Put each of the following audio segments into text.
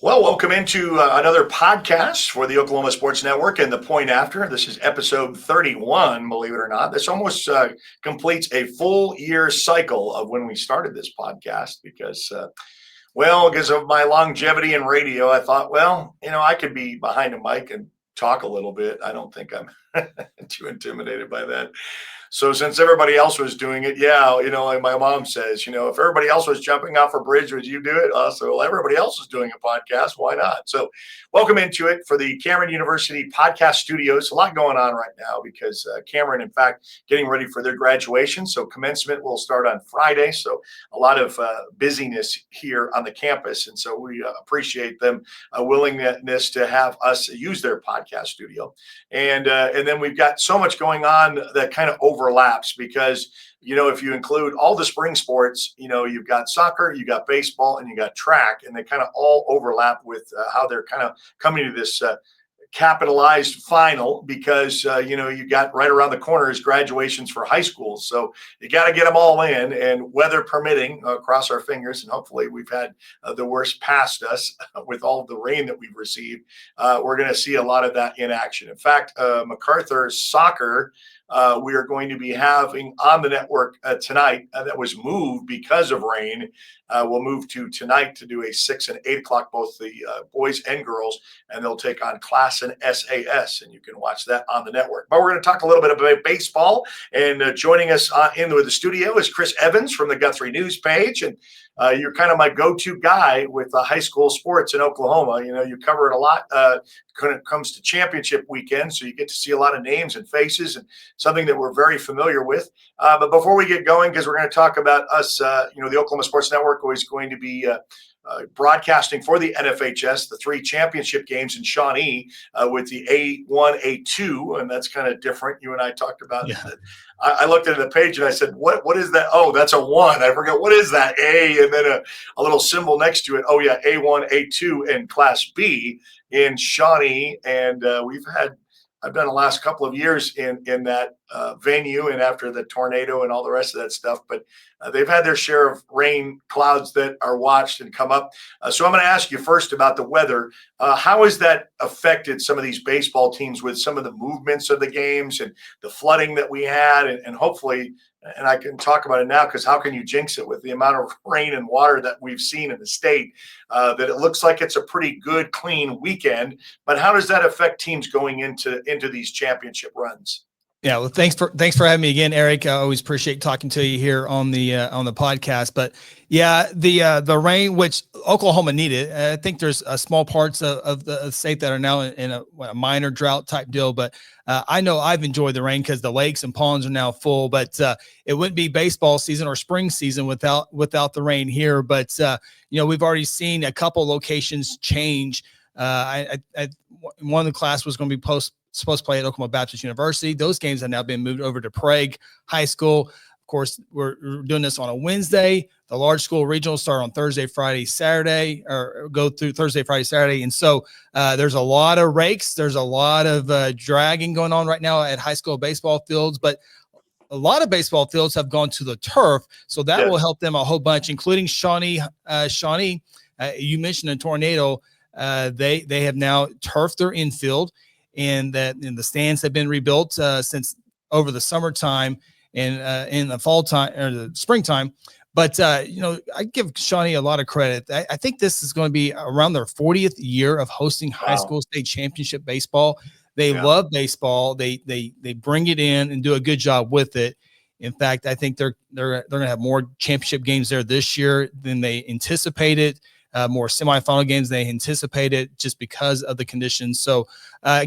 Well, welcome into another podcast for the Oklahoma Sports Network and the Point After. This is episode 31, believe it or not. This almost completes a full year cycle of when we started this podcast because of my longevity in radio, I thought, I could be behind a mic and talk a little bit. I don't think I'm too intimidated by that. So since everybody else was doing it, like my mom says, if everybody else was jumping off a bridge, would you do it? So everybody else is doing a podcast. Why not? So welcome into it for the Cameron University podcast studios. A lot going on right now because Cameron, in fact, getting ready for their graduation. So commencement will start on Friday. So a lot of busyness here on the campus. And so we appreciate them willingness to have us use their podcast studio. And then we've got so much going on that kind of overlaps because, if you include all the spring sports, you've got soccer, you got baseball, and you got track, and they kind of all overlap with how they're kind of coming to this capitalized final because, you got right around the corner is graduations for high schools. So you got to get them all in, and weather permitting, cross our fingers, and hopefully we've had the worst past us with all of the rain that we've received. We're going to see a lot of that in action. In fact, MacArthur soccer, we are going to be having on the network tonight that was moved because of rain. We'll move to tonight to do a 6 and 8 o'clock, both the boys and girls, and they'll take on Class and SAS, and you can watch that on the network. But we're going to talk a little bit about baseball, and joining us in the studio is Chris Evans from the Guthrie News page, and you're kind of my go-to guy with high school sports in Oklahoma. You cover it a lot when it comes to championship weekend, so you get to see a lot of names and faces and something that we're very familiar with. But before we get going, because we're going to talk about us, the Oklahoma Sports Network is going to be broadcasting for the NFHS, the 3 championship games in Shawnee with the A1, A2, and that's kind of different. You and I talked about that. I looked at the page and I said, what is that? Oh, that's a 1. I forgot. What is that? A, and then a little symbol next to it. Oh, yeah, A1, A2, and Class B in Shawnee. And I've done the last couple of years in that venue and after the tornado and all the rest of that stuff. But they've had their share of rain clouds that are watched and come up. So I'm going to ask you first about the weather. How has that affected some of these baseball teams with some of the movements of the games and the flooding that we had? And hopefully, and I can talk about it now because how can you jinx it with the amount of rain and water that we've seen in the state, that it looks like it's a pretty good, clean weekend. But how does that affect teams going into these championship runs? Yeah, well, thanks for having me again, Eric. I always appreciate talking to you here on the podcast. But yeah, the rain which Oklahoma needed. I think there's small parts of the state that are now in a minor drought type deal. But I know I've enjoyed the rain because the lakes and ponds are now full. But it wouldn't be baseball season or spring season without the rain here. But we've already seen a couple locations change. One of the class was going to be supposed to play at Oklahoma Baptist University. Those games have now been moved over to Prague High School. Of course, we're doing this on a Wednesday. The large school regionals start on Thursday, Friday, Saturday, or go through Thursday, Friday, Saturday. And so there's a lot of rakes. There's a lot of dragging going on right now at high school baseball fields. But a lot of baseball fields have gone to the turf. So that will help them a whole bunch, including Shawnee. You mentioned a tornado. They have now turfed their infield. And the stands have been rebuilt since over the summertime and in the fall time or the springtime. But, I give Shawnee a lot of credit. I think this is going to be around their 40th year of hosting high school state championship baseball. They love baseball. They bring it in and do a good job with it. In fact, I think they're going to have more championship games there this year than they anticipated. More semifinal games they anticipated just because of the conditions. So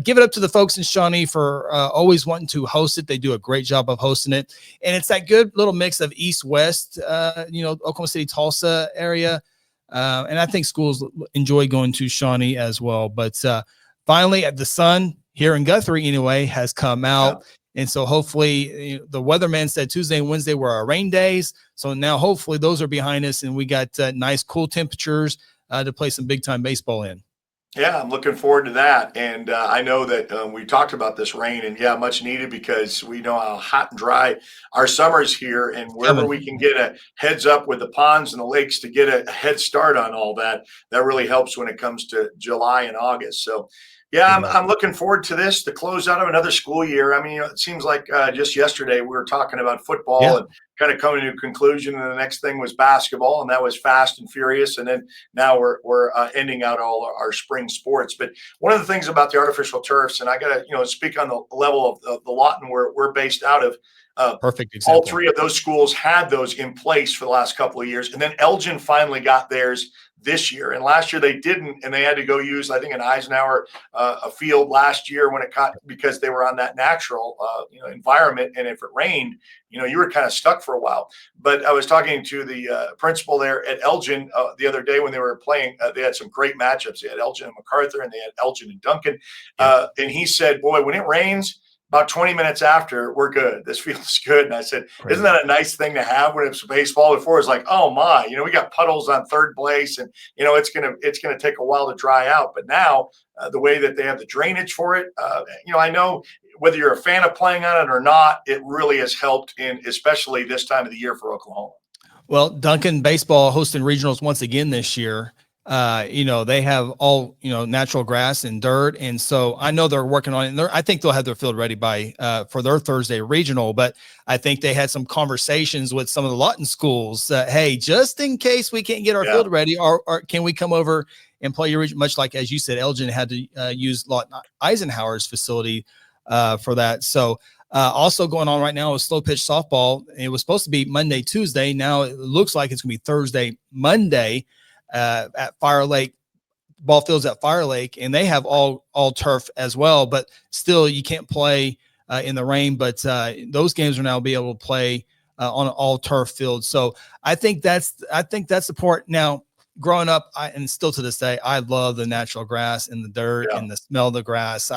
give it up to the folks in Shawnee for always wanting to host it. They do a great job of hosting it. And it's that good little mix of east-west, Oklahoma City, Tulsa area. And I think schools enjoy going to Shawnee as well. But finally, the sun here in Guthrie anyway has come out. Yeah. And so hopefully the weatherman said Tuesday and Wednesday were our rain days. So now hopefully those are behind us and we got nice cool temperatures to play some big time baseball in. Yeah, I'm looking forward to that. And I know that we talked about this rain, and yeah, much needed because we know how hot and dry our summers here. And wherever Coming. we can get a heads up with the ponds and the lakes to get a head start on all that, that really helps when it comes to July and August. So, yeah, It I'm, does. I'm looking forward to this, the close out of another school year. I mean, it seems like just yesterday we were talking about football Yeah. and kind of coming to a conclusion. And the next thing was basketball, and that was fast and furious. And then now we're ending out all our spring sports. But one of the things about the artificial turfs, and I got to speak on the level of the Lawton where we're based out of. Uh, Perfect all example. three of those schools had those in place for the last couple of years, and then Elgin finally got theirs this year. And last year they didn't, and they had to go use, I think, an Eisenhower a field last year when it caught because they were on that natural environment, and if it rained, you were kind of stuck for a while. But I was talking to the principal there at Elgin the other day when they were playing. They had some great matchups. They had Elgin and MacArthur, and they had Elgin and Duncan. Yeah. And he said, "Boy, when it rains." About 20 minutes after, we're good. This feels good. And I said, Crazy. isn't that a nice thing to have when it's baseball? Before it's like, oh my, we got puddles on third place, and it's gonna take a while to dry out. But now the way that they have the drainage for it, I know whether you're a fan of playing on it or not, it really has helped in especially this time of the year for Oklahoma. Well, Duncan baseball hosting regionals once again this year. They have all, natural grass and dirt. And so I know they're working on it. And I think they'll have their field ready by for their Thursday regional. But I think they had some conversations with some of the Lawton schools. Hey, just in case we can't get our field ready, or can we come over and play your region? Much like, as you said, Elgin had to use Lawton Eisenhower's facility for that. So also going on right now is slow pitch softball. It was supposed to be Monday, Tuesday. Now it looks like it's going to be Thursday, Monday at Fire Lake, ball fields at Fire Lake, and they have all turf as well. But still, you can't play in the rain. But those games are now be able to play on an all turf field. So I think that's the part. Now, growing up, and still to this day, I love the natural grass and the dirt and the smell of the grass.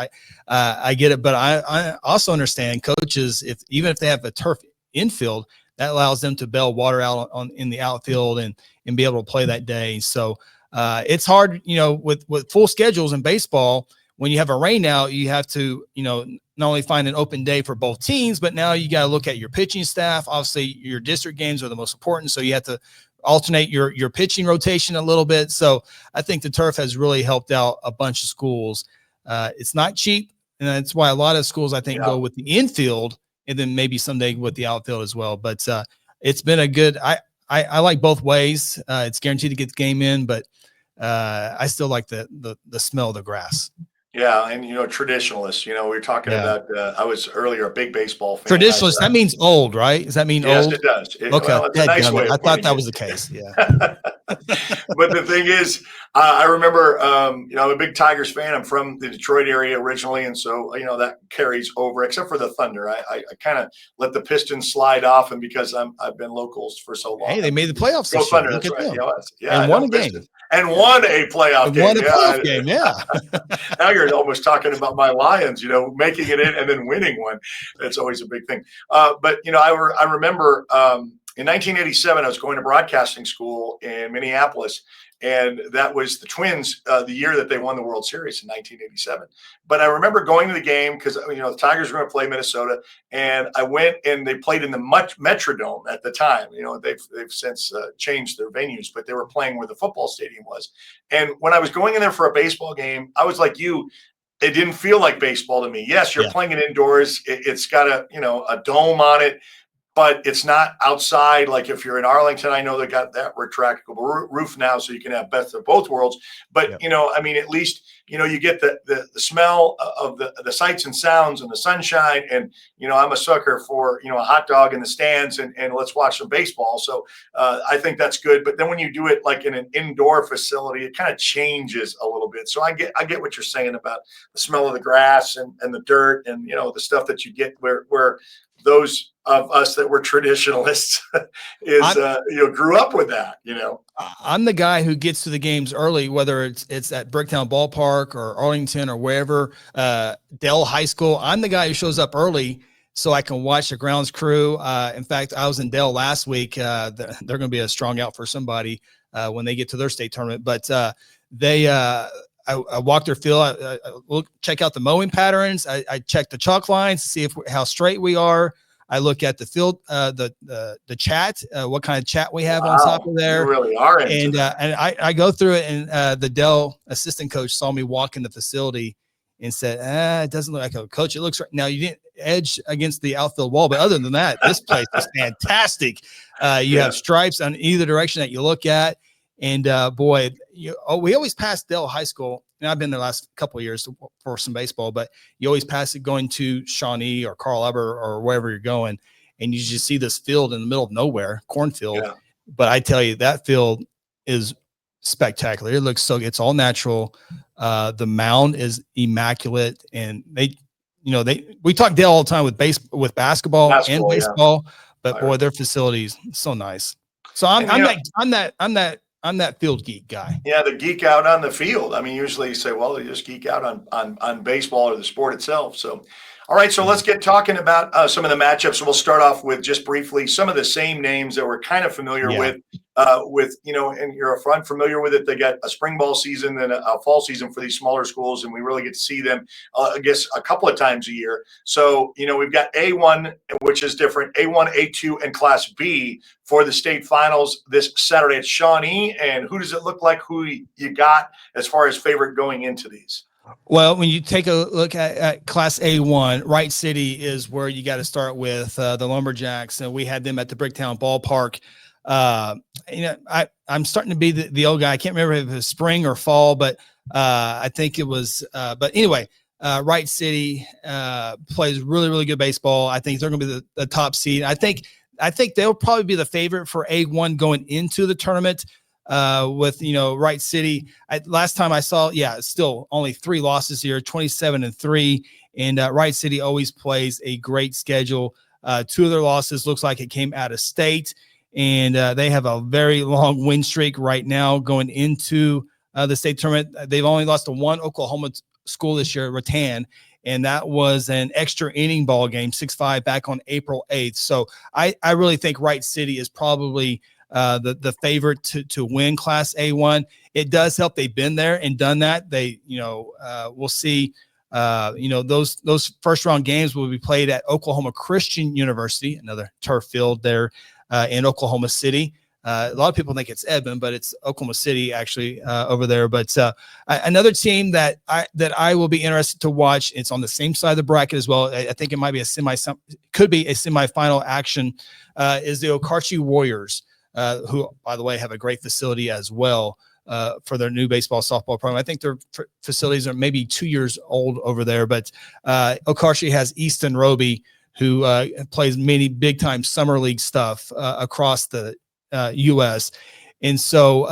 I get it, but I also understand coaches, even if they have a turf infield, that allows them to bail water out in the outfield and be able to play that day. So it's hard, with full schedules in baseball. When you have a rain out, you have to, not only find an open day for both teams, but now you got to look at your pitching staff. Obviously, your district games are the most important, so you have to alternate your pitching rotation a little bit. So I think the turf has really helped out a bunch of schools. It's not cheap, and that's why a lot of schools, I think, go with the infield and then maybe someday with the outfield as well. But it's been a good. I like both ways. It's guaranteed to get the game in, but I still like the smell of the grass. Yeah, and traditionalists. We were talking about. I was earlier a big baseball fan. Traditionalist. That means old, right? Does that mean Yes, old? it does. Okay. Well, it's a nice way I of thought putting that it. was the case. Yeah. But the thing is, I remember, I'm a big Tigers fan. I'm from the Detroit area originally, and so that carries over. Except for the Thunder, I kind of let the Pistons slide off, and because I've been locals for so long. Hey, they made the playoffs Go this year. Thunder, Look that's at right. them. Yeah, And won a game. And won a playoff game. Won a playoff game. Yeah. Now you're almost talking about my Lions, making it in and then winning one. That's always a big thing. But I remember in 1987, I was going to broadcasting school in Minneapolis, and that was the Twins, the year that they won the World Series in 1987. But I remember going to the game because the Tigers were going to play Minnesota, and I went and they played in the Metrodome at the time. They've since changed their venues, but they were playing where the football stadium was. And when I was going in there for a baseball game, I was like you. It didn't feel like baseball to me. Yes, you're playing it indoors. It's got a dome on it, but it's not outside. Like if you're in Arlington, I know they got that retractable roof now, so you can have best of both worlds. But at least you get the smell of the sights and sounds and the sunshine. And I'm a sucker for a hot dog in the stands and let's watch some baseball. So I think that's good. But then when you do it like in an indoor facility, it kind of changes a little bit. So I get what you're saying about the smell of the grass and the dirt and the stuff that you get where those of us that were traditionalists grew up with that. I'm the guy who gets to the games early, whether it's at Bricktown Ballpark or Arlington or wherever, Dell High School. I'm the guy who shows up early so I can watch the grounds crew. In fact, I was in Dell last week. They're going to be a strong out for somebody when they get to their state tournament, but I walk their field. I look, check out the mowing patterns. I check the chalk lines to see how straight we are. I look at the field, the chat, what kind of chat we have on top of there. You really are into and I go through it, and the Dell assistant coach saw me walk in the facility and said, it doesn't look like a coach. It looks right now. You didn't edge against the outfield wall, but other than that, this place is fantastic. You have stripes on either direction that you look at. And boy, we always pass Dell High School. And I've been there the last couple of years for some baseball, but you always pass it going to Shawnee or Carl Eber or wherever you're going. And you just see this field in the middle of nowhere, cornfield. Yeah. But I tell you, that field is spectacular. It looks so, it's all natural. The mound is immaculate. And we talk Dale all the time with basketball and baseball, but boy, their facilities so nice. So I'm that field geek guy. Yeah, the geek out on the field. I mean, usually you say, well, you just geek out on baseball or the sport itself. So, all right, so let's get talking about some of the matchups. We'll start off with just briefly some of the same names that we're kind of familiar with, and you're familiar with it. They got a spring ball season and a fall season for these smaller schools, and we really get to see them, I guess, a couple of times a year. So, we've got A1, which is different, A1, A2, and Class B for the state finals this Saturday at Shawnee. And who does it look like, who you got as far as favorite going into these? Well, when you take a look at Class A1, Wright City is where you got to start with the Lumberjacks. And we had them at the Bricktown Ballpark. I'm starting to be the old guy. I can't remember if it was spring or fall, but I think it was. But anyway, Wright City plays really, really good baseball. I think they're going to be the top seed. I think they'll probably be the favorite for A1 going into the tournament. With Wright City, last time I saw, still only 3 losses here, 27-3, and Wright City always plays a great schedule. 2 of their losses looks like it came out of state, and they have a very long win streak right now going into the state tournament. They've only lost to one Oklahoma school this year, Rattan, and that was an extra inning ball game, 6-5 back on April 8th. So I really think Wright City is probably the favorite to win Class A1. It does help. They've been there and done that. They, we'll see, those first round games will be played at Oklahoma Christian University, another turf field there in Oklahoma City. A lot of people think it's Edmond, but it's Oklahoma City actually over there. But another team that I will be interested to watch. It's on the same side of the bracket as well. I think it might be could be a semifinal action. Is the Okarche Warriors. Who, by the way, have a great facility as well for their new baseball softball program. I think their facilities are maybe 2 years old over there, but Okarche has Easton Roby, who plays many big-time summer league stuff across the U.S. And so,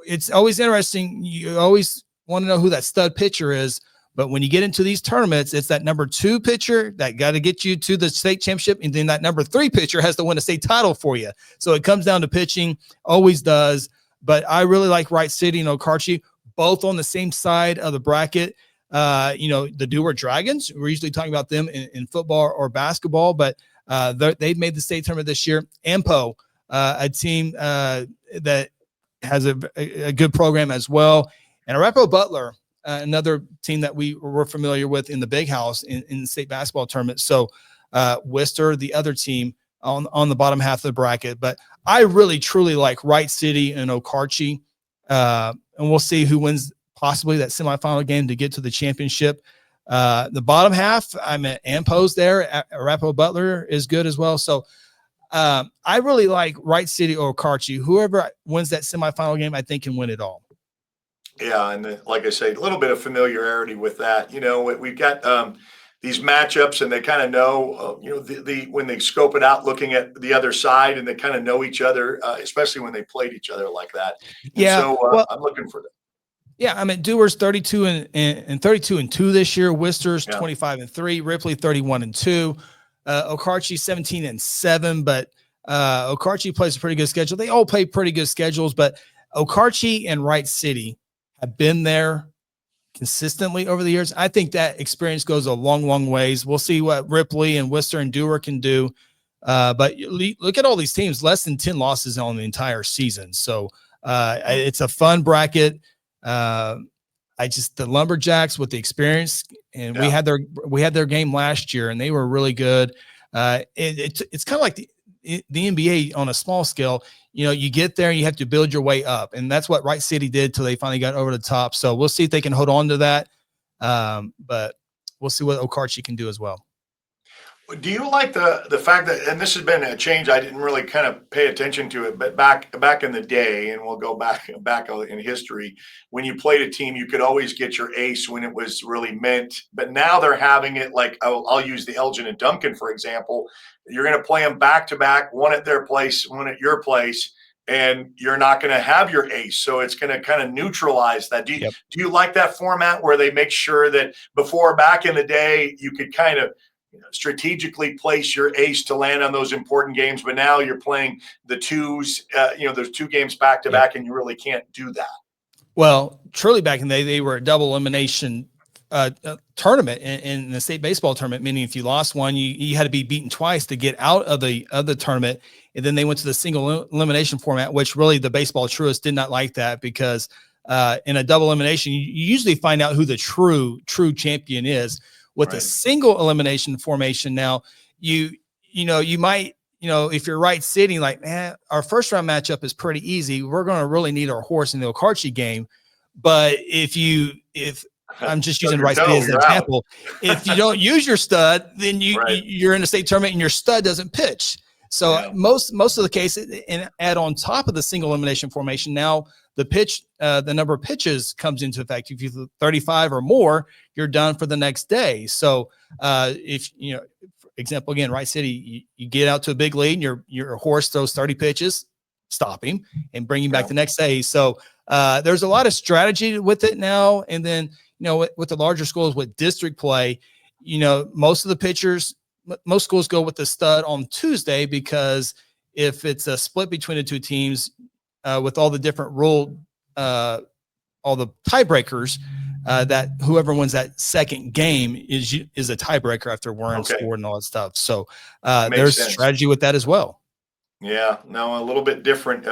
it's always interesting. You always want to know who that stud pitcher is. But when you get into these tournaments, it's that number 2 pitcher that got to get you to the state championship. And then that number 3 pitcher has to win a state title for you. So it comes down to pitching, always does. But I really like Wright City and Okarche, both on the same side of the bracket. The Dewar Dragons, we're usually talking about them in football or basketball, but they've made the state tournament this year. AMPO, a team that has a good program as well. And Arapahoe Butler, another team that we were familiar with in the Big House in the state basketball tournament. So Worcester, the other team on the bottom half of the bracket. But I really, truly like Wright City and Okarche. And we'll see who wins possibly that semifinal game to get to the championship. The bottom half, I'm at AMPO's there. Arapahoe Butler is good as well. So I really like Wright City or Okarche. Whoever wins that semifinal game, I think can win it all. Yeah, and like I say, a little bit of familiarity with that. We've got these matchups, and they kind of know, when they scope it out, looking at the other side, and they kind of know each other, especially when they played each other like that. And so I'm looking for them. Yeah, I mean, Dewar's 32 and 32-2 this year. Worcester's 25-3. Ripley 31-2. Okarche 17-7, but Okarche plays a pretty good schedule. They all play pretty good schedules, but Okarche and Wright City have been there consistently over the years. I think that experience goes a long, long ways. We'll see what Ripley and Worcester and Dewar can do. But look at all these teams, less than 10 losses on the entire season. So it's a fun bracket. the Lumberjacks with the experience, and Yeah. we had their game last year, and they were really good. It's kind of like the NBA on a small scale. You get there and you have to build your way up, and that's what Wright City did till they finally got over the top. So we'll see if they can hold on to that. But we'll see what Okarche can do as well. Do you like the fact that, and this has been a change, I didn't really kind of pay attention to it, but back in the day, and we'll go back in history, when you played a team, you could always get your ace when it was really meant. But now they're having it like, I'll use the Elgin and Duncan, for example. You're going to play them back to back, one at their place, one at your place, and you're not going to have your ace. So it's going to kind of neutralize that. Do you like that format where they make sure that before, back in the day, you could kind of strategically place your ace to land on those important games, but now you're playing the twos, there's 2 games back to back, and you really can't do that? Well, truly back in the day, they were a double elimination tournament in the state baseball tournament, meaning if you lost one, you had to be beaten twice to get out of the tournament. And then they went to the single elimination format, which really the baseball truists did not like that, because in a double elimination, you usually find out who the true champion is. With a single elimination formation, now you might, if you're Wright City, like, man, our first round matchup is pretty easy. We're going to really need our horse in the Okarche game. But if I'm just using Wright City as an example, if you don't use your stud, then you're in the state tournament and your stud doesn't pitch. So most of the cases, and add on top of the single elimination formation, now the number of pitches comes into effect. If you 35 or more, you're done for the next day. So if for example, again, Wright City, you get out to a big lead and your horse throws 30 pitches, stop him and bring him back the next day. So there's a lot of strategy with it now. And then, with the larger schools with district play, most of the pitchers, most schools go with the stud on Tuesday, because if it's a split between the two teams, with all the different all the tiebreakers, that whoever wins that second game is a tiebreaker after runs scored and all that stuff. So there's strategy with that as well. Yeah, no, a little bit different.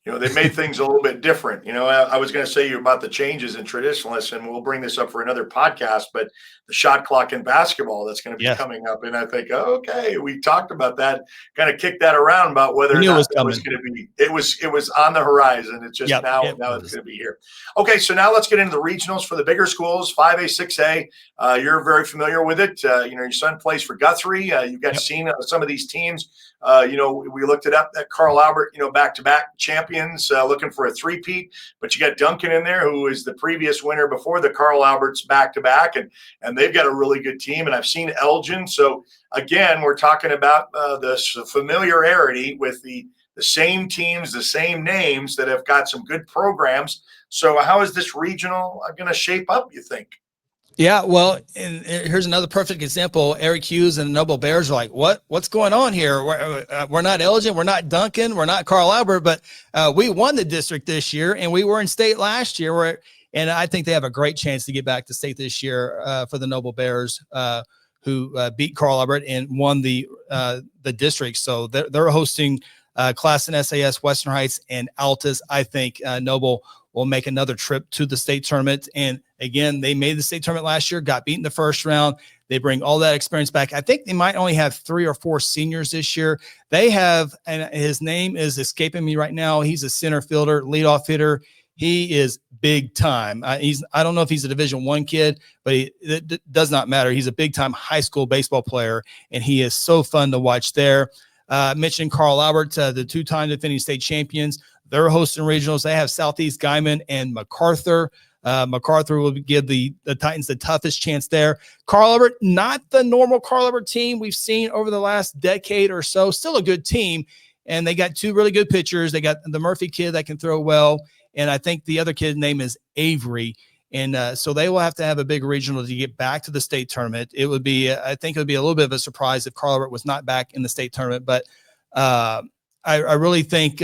They made things a little bit different. I was going to say about the changes in traditionalists, and we'll bring this up for another podcast, but the shot clock in basketball that's going to be coming up. And I think, okay, we talked about that, kind of kicked that around about whether or not it was going to be, it was on the horizon. It's just now it's going to be here. Okay, so now let's get into the regionals for the bigger schools, 5A, 6A. You're very familiar with it. Your son plays for Guthrie. You've got seen some of these teams. We looked it up, that Carl Albert, back-to-back champions, looking for a three-peat, but you got Duncan in there, who is the previous winner before the Carl Alberts back-to-back, and they've got a really good team. And I've seen Elgin. So again, we're talking about this familiarity with the same teams, the same names that have got some good programs. So how is this regional going to shape up, you think? Yeah, well, and here's another perfect example. Eric Hughes and the Noble Bears are like, what's going on here? We're not Elgin, we're not Duncan, we're not Carl Albert, but we won the district this year, and we were in state last year. And I think they have a great chance to get back to state this year for the Noble Bears, who beat Carl Albert and won the district. So they're hosting Class and SAS, Western Heights, and Altus. I think Noble will make another trip to the state tournament. And again, they made the state tournament last year, got beat in the first round. They bring all that experience back. I think they might only have 3 or 4 seniors this year. They have, and his name is escaping me right now. He's a center fielder, leadoff hitter. He is big time. I don't know if he's a Division I kid, but it does not matter. He's a big time high school baseball player, and he is so fun to watch there. Mentioned Carl Albert, the 2-time defending state champions. They're hosting regionals. They have Southeast Guyman and MacArthur. MacArthur will give the Titans the toughest chance there. Carl Albert, not the normal Carl Albert team we've seen over the last decade or so. Still a good team, and they got 2 really good pitchers. They got the Murphy kid that can throw well, and I think the other kid's name is Avery. And so they will have to have a big regional to get back to the state tournament. It would be, I think it would be a little bit of a surprise if Carl Albert was not back in the state tournament. But I really think,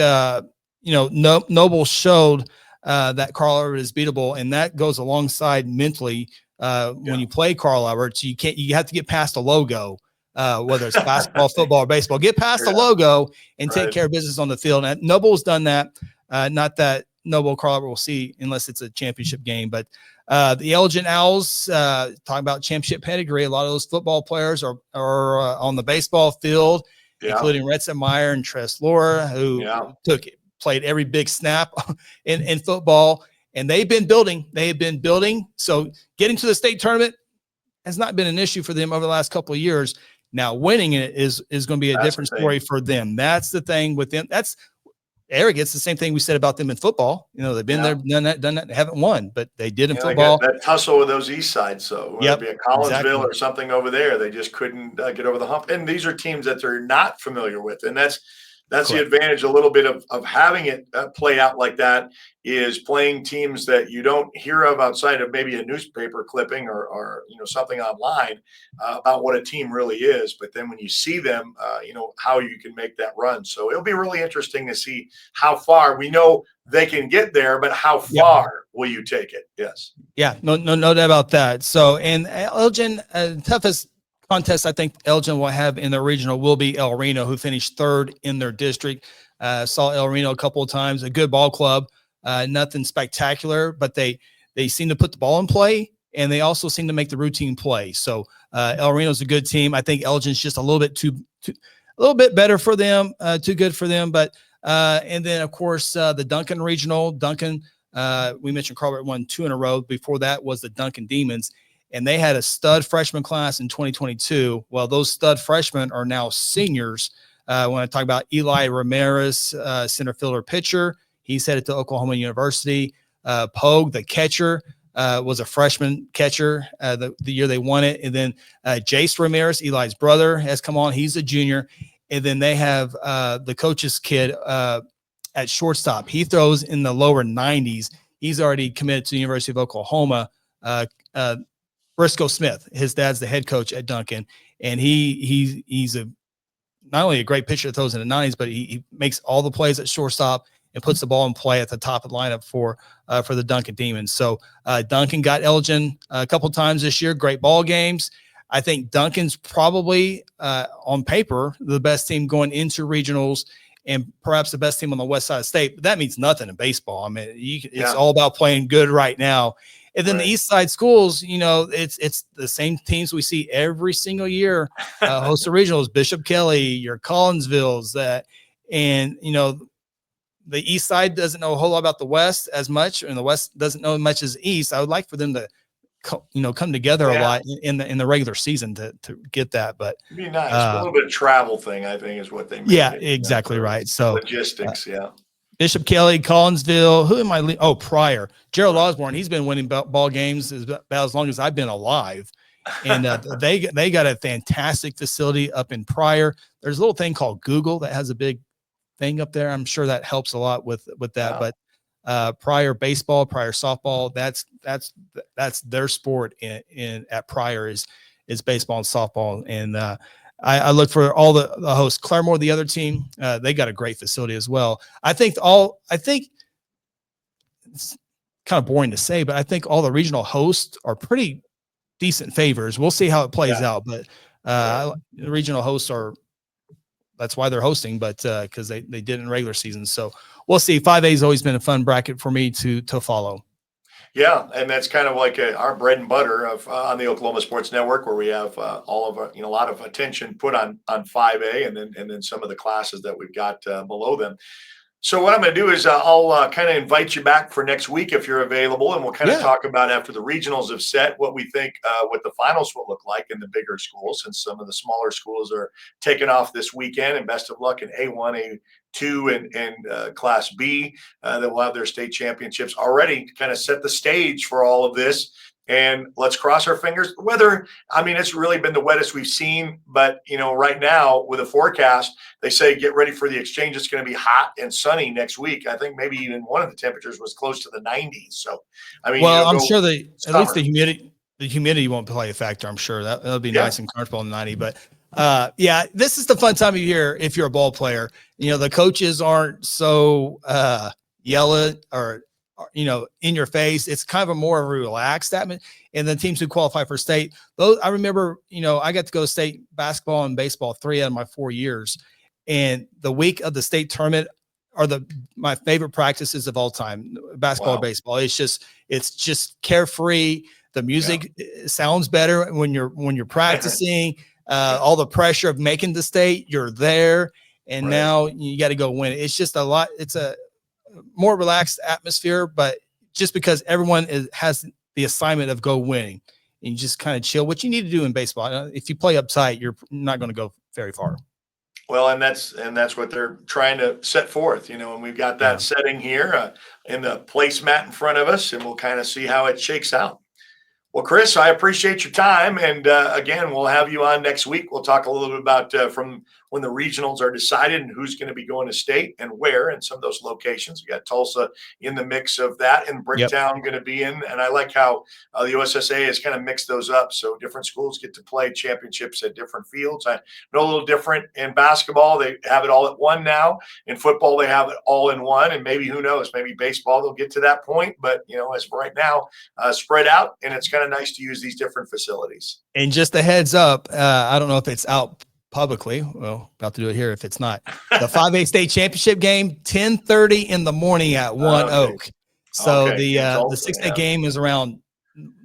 Noble showed that Carl Albert is beatable, and that goes alongside mentally when you play Carl Albert. So you have to get past the logo, whether it's basketball, football, or baseball. Get past the logo and take care of business on the field. And Noble's done that. Not that know Will Carl will see unless it's a championship game. But the Elgin Owls, talking about championship pedigree, a lot of those football players are on the baseball field, including Retza Meyer and Tress Laura, who played every big snap in football. And they've been building. So getting to the state tournament has not been an issue for them over the last couple of years. Now winning it is going to be a different story for them. That's the thing with them. That's Eric. It's the same thing we said about them in football. They've been there, done that, haven't won, but they did in football. They got that tussle with those East Sides. So whether it be a Collinsville or something over there, they just couldn't get over the hump. And these are teams that they're not familiar with. And that's the advantage a little bit of having it play out like that, is playing teams that you don't hear of outside of maybe a newspaper clipping or something online about what a team really is. But then when you see them, how you can make that run. So it'll be really interesting to see how far. We know they can get there, but how far will you take it? Yes. Yeah, no doubt about that. So, and Elgin, toughest contest I think Elgin will have in the regional will be El Reno, who finished third in their district. Saw El Reno a couple of times, a good ball club, nothing spectacular, but they seem to put the ball in play, and they also seem to make the routine play. So El Reno's a good team. I think Elgin's just a little bit better for them, too good for them. But and then of course the Duncan regional, we mentioned Carlbert won 2 in a row. Before that was the Duncan Demons. And they had a stud freshman class in 2022. Well, those stud freshmen are now seniors. When I talk about Eli Ramirez, center fielder pitcher, he's headed to Oklahoma University. Pogue, the catcher, was a freshman catcher the year they won it. And then Jace Ramirez, Eli's brother, has come on. He's a junior. And then they have the coach's kid at shortstop. He throws in the lower 90s. He's already committed to the University of Oklahoma. Briscoe Smith, his dad's the head coach at Duncan, and he's not only a great pitcher that throws in the 90s, but he makes all the plays at shortstop and puts the ball in play at the top of the lineup for the Duncan Demons. So Duncan got Elgin a couple times this year, great ball games. I think Duncan's probably on paper the best team going into regionals, and perhaps the best team on the west side of the state. But that means nothing in baseball. I mean, it's all about playing good right now. And then the East Side schools, it's the same teams we see every single year host the regionals. Bishop Kelly, your Collinsvilles, and the East Side doesn't know a whole lot about the West as much, and the West doesn't know as much as East. I would like for them to come together a lot in the regular season to get that. But it'd be nice. A little bit of travel thing, I think, is what they mean. Yeah, exactly right. So logistics, Bishop Kelly, Collinsville, who am I? Pryor. Gerald Osborne, he's been winning ball games about as long as I've been alive. And they got a fantastic facility up in Pryor. There's a little thing called Google that has a big thing up there. I'm sure that helps a lot with that. Wow. But Pryor baseball, Pryor softball, that's their sport at Pryor is baseball and softball. And I look for all the hosts. Claremore, the other team, they got a great facility as well. I think it's kind of boring to say, but I think all the regional hosts are pretty decent favors. We'll see how it plays out, but the regional hosts that's why they're hosting, but because they did in regular season. So we'll see. 5A has always been a fun bracket for me to follow. Yeah, and that's kind of like our bread and butter on the Oklahoma Sports Network, where we have all of a lot of attention put on 5A, and then some of the classes that we've got below them. So what I'm going to do is I'll kind of invite you back for next week if you're available, and we'll kind of talk about, after the regionals have set, what we think what the finals will look like in the bigger schools, since some of the smaller schools are taking off this weekend. And best of luck in A1, A2, and Class B that will have their state championships already to kind of set the stage for all of this. And let's cross our fingers. It's really been the wettest we've seen, but right now with a forecast, they say get ready for the exchange. It's going to be hot and sunny next week. I think maybe even one of the temperatures was close to the 90s. So, I'm sure at least the humidity won't play a factor. I'm sure that'll be nice and comfortable in the 90. But this is the fun time of year if you're a ball player. The coaches aren't so yelling or in your face. It's kind of a more relaxed atmosphere. And the teams who qualify for state, those I remember, I got to go to state basketball and baseball 3 out of my 4 years. And the week of the state tournament, are my favorite practices of all time, basketball or Wow. baseball. It's just carefree. The music sounds better when you're practicing. All the pressure of making the state, you're there, and Right. now you got to go win. It's just a lot. It's a more relaxed atmosphere, but just because everyone has the assignment of go winning, and you just kind of chill, what you need to do in baseball. If you play uptight, you're not going to go very far. Well, and that's what they're trying to set forth, and we've got that setting here in the placemat in front of us, and we'll kind of see how it shakes out. Well, Chris, I appreciate your time. And again, we'll have you on next week. We'll talk a little bit about from when the regionals are decided and who's going to be going to state and where and some of those locations. We got Tulsa in the mix of that, and Bricktown going to be in. And I like how the OSSA has kind of mixed those up. So different schools get to play championships at different fields. I know a little different in basketball. They have it all at one now. In football, they have it all in one. And maybe, who knows, maybe baseball, they'll get to that point. But, as for right now, spread out, and it's kind of nice to use these different facilities. And just a heads up, I don't know if it's out publicly. Well, about to do it here if it's not. The 5A state championship game, 10:30 in the morning at One Oak. So the 6A game is around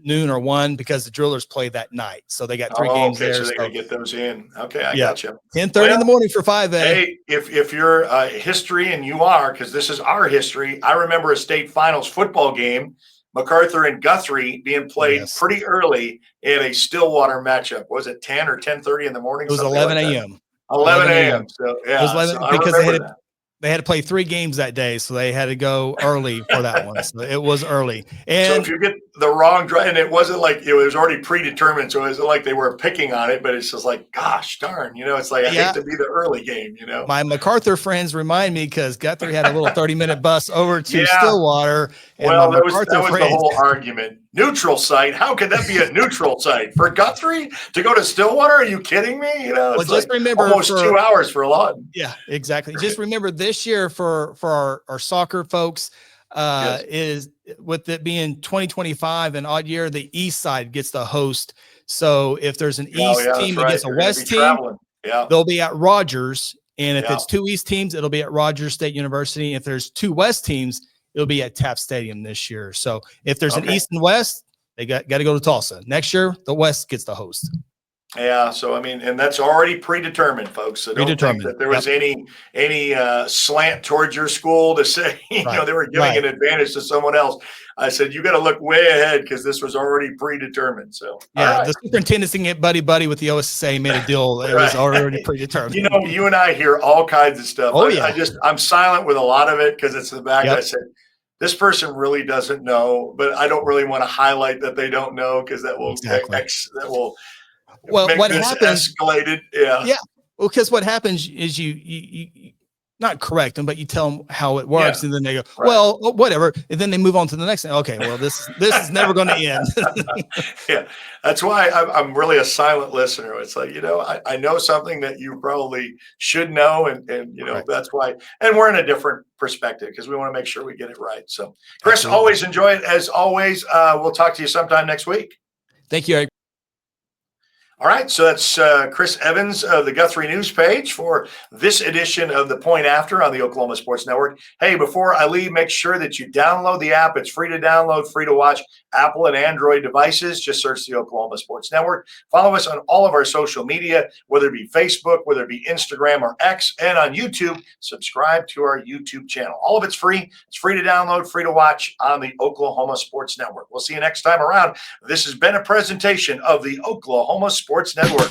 noon or 1 because the Drillers play that night. So they got 3 games there. So they're going to get those in. Okay, I got you. 10:30 in the morning for 5A. Hey, if you're history, and you are, because this is our history, I remember a state finals football game, MacArthur and Guthrie being played pretty early in a Stillwater matchup. Was it 10 or 10:30 in the morning? It was 11 a.m. 11 a.m. So yeah, it was 11, because they had to play 3 games that day, so they had to go early for that one. So it was early. And so if you get the wrong drive, and it wasn't like it was already predetermined, so it wasn't like they were picking on it, but it's just like, gosh darn, it's like I hate to be the early game, My MacArthur friends remind me because Guthrie had a little 30-minute bus over to Stillwater. And well, that was the whole argument. Neutral site? How could that be a neutral site for Guthrie to go to Stillwater? Are you kidding me? It's just remember almost 2 hours for Lawton. Yeah, exactly. Right. Just remember this year for our soccer folks, is with it being 2025, an odd year, the east side gets the host. So if there's an east team against a west team, they'll be at Rogers. And if it's 2 east teams, it'll be at Rogers State University. If there's 2 west teams, it'll be at Taft Stadium this year. So if there's an east and west, they got to go to Tulsa. Next year, the west gets the host. Yeah, so and that's already predetermined, folks. So don't think that there was any slant towards your school to say they were giving an advantage to someone else. I said you got to look way ahead because this was already predetermined. So the superintendent's can get buddy buddy with the OSSA made a deal that was already predetermined. You and I hear all kinds of stuff. I'm silent with a lot of it because it's the back. I said, this person really doesn't know, but I don't really want to highlight that they don't know because that will what happens escalated. Well, because what happens is you not correct them, but you tell them how it works, and then they go, well, whatever, and then they move on to the next thing. Okay, well, this is never going to end. That's why I'm really a silent listener. It's like, I know something that you probably should know, and that's why. And we're in a different perspective because we want to make sure we get it right. So, Chris, always enjoy it as always. We'll talk to you sometime next week. Thank you, Eric. All right, so that's Chris Evans of the Guthrie News page for this edition of The Point After on the Oklahoma Sports Network. Hey, before I leave, make sure that you download the app. It's free to download, free to watch, Apple and Android devices. Just search the Oklahoma Sports Network. Follow us on all of our social media, whether it be Facebook, whether it be Instagram or X, and on YouTube. Subscribe to our YouTube channel. All of it's free. It's free to download, free to watch on the Oklahoma Sports Network. We'll see you next time around. This has been a presentation of the Oklahoma Sports Network.